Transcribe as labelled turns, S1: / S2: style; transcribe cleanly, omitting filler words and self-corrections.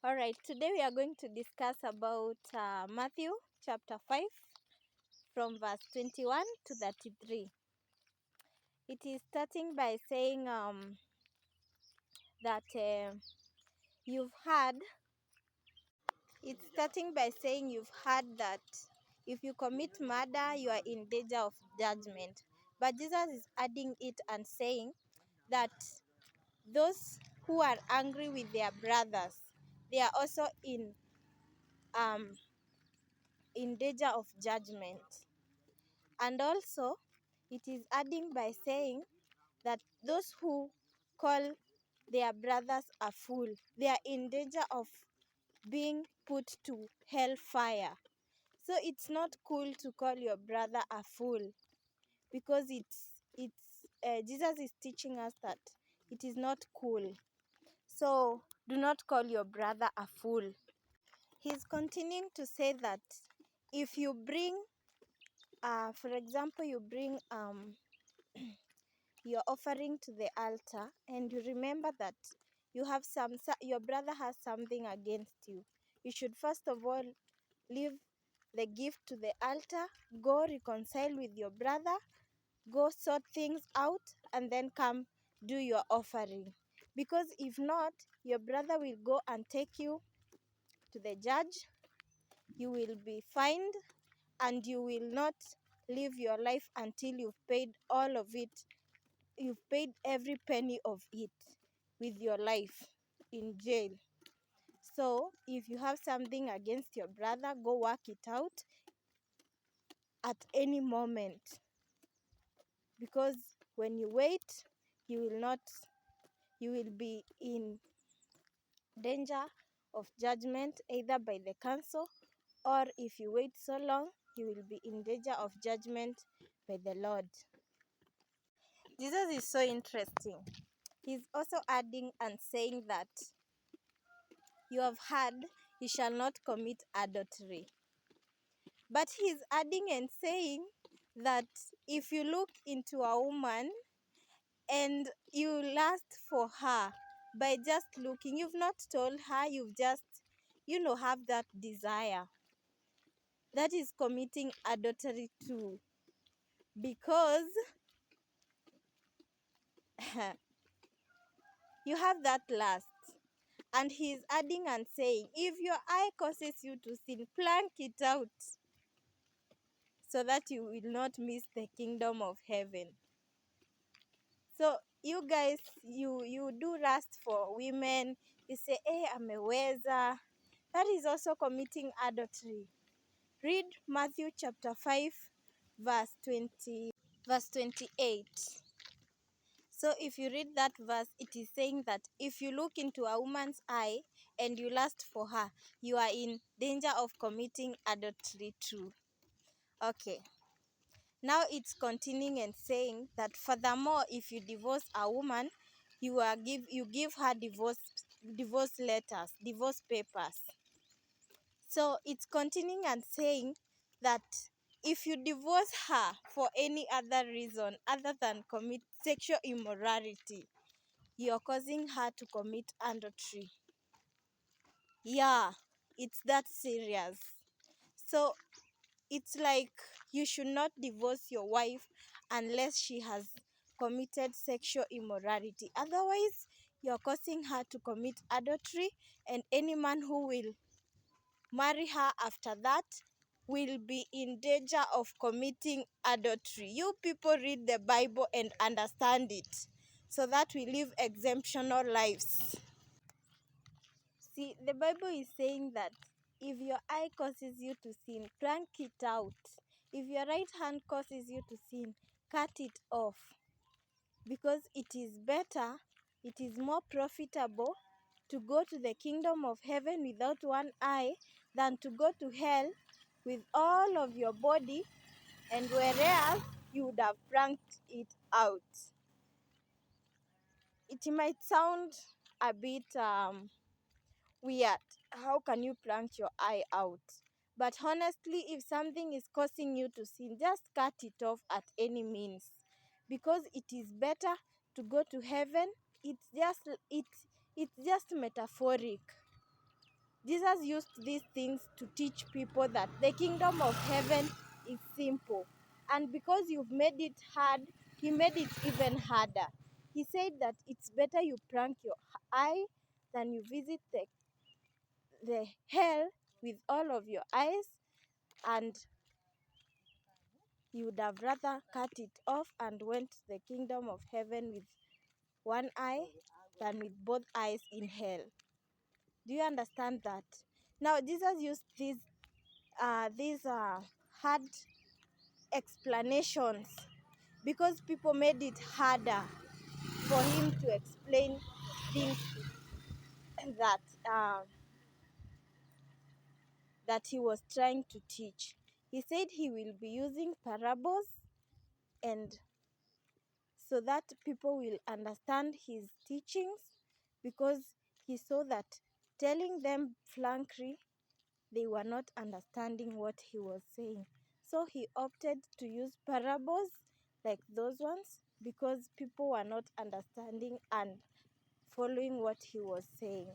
S1: All right, today we are going to discuss about Matthew chapter 5 from verse 21 to 33. It is starting by saying that you've heard, it's starting by saying you've heard that if you commit murder, you are in danger of judgment. But Jesus is adding it and saying that those who are angry with their brothers, they are also in danger of judgment. And also, it is adding by saying that those who call their brothers a fool, they are in danger of being put to hellfire. So it's not cool to call your brother a fool, because Jesus is teaching us that it is not cool. So do not call your brother a fool. He's continuing to say that if you bring, for example, you bring your offering to the altar, and you remember that your brother has something against you, you should first of all leave the gift to the altar, go reconcile with your brother, go sort things out, and then come do your offering. Because if not, your brother will go and take you to the judge, you will be fined, and you will not live your life until you've paid all of it. You've paid every penny of it with your life in jail. So if you have something against your brother, go work it out at any moment, because when you wait, you will be in danger of judgment, either by the council, or if you wait so long, you will be in danger of judgment by the Lord. Jesus is so interesting. He's also adding and saying that you have heard, you shall not commit adultery. But he's adding and saying that if you look into a woman and you lust for her by just looking, you've not told her, you've just, have that desire, that is committing adultery too. Because you have that lust. And he's adding and saying, if your eye causes you to sin, plank it out, so that you will not miss the kingdom of heaven. So you guys, you do lust for women, you say, hey, ameweza. That is also committing adultery. Read Matthew chapter 5, verse 28. So if you read that verse, it is saying that if you look into a woman's eye and you lust for her, you are in danger of committing adultery too. Okay. Now it's continuing and saying that furthermore, if you divorce a woman, you give her divorce letters, divorce papers. So it's continuing and saying that if you divorce her for any other reason other than commit sexual immorality, you're causing her to commit adultery. Yeah, it's that serious. So it's like you should not divorce your wife unless she has committed sexual immorality. Otherwise, you're causing her to commit adultery, and any man who will marry her after that will be in danger of committing adultery. You people read the Bible and understand it, so that we live exemptional lives. See, the Bible is saying that if your eye causes you to sin, plank it out. If your right hand causes you to sin, cut it off. Because it is better, it is more profitable to go to the kingdom of heaven without one eye than to go to hell with all of your body, and whereas you would have planked it out. It might sound a bit weird. How can you plank your eye out? But honestly, if something is causing you to sin, just cut it off at any means, because it is better to go to heaven. It's just metaphoric. Jesus used these things to teach people that the kingdom of heaven is simple. And because you've made it hard, he made it even harder. He said that it's better you prank your eye than you visit the hell with all of your eyes, and you would have rather cut it off and went to the kingdom of heaven with one eye than with both eyes in hell. Do you understand that? Now, Jesus used these hard explanations because people made it harder for him to explain things that uh, that he was trying to teach. He said he will be using parables, and so that people will understand his teachings, because he saw that telling them frankly, they were not understanding what he was saying. So he opted to use parables like those ones because people were not understanding and following what he was saying.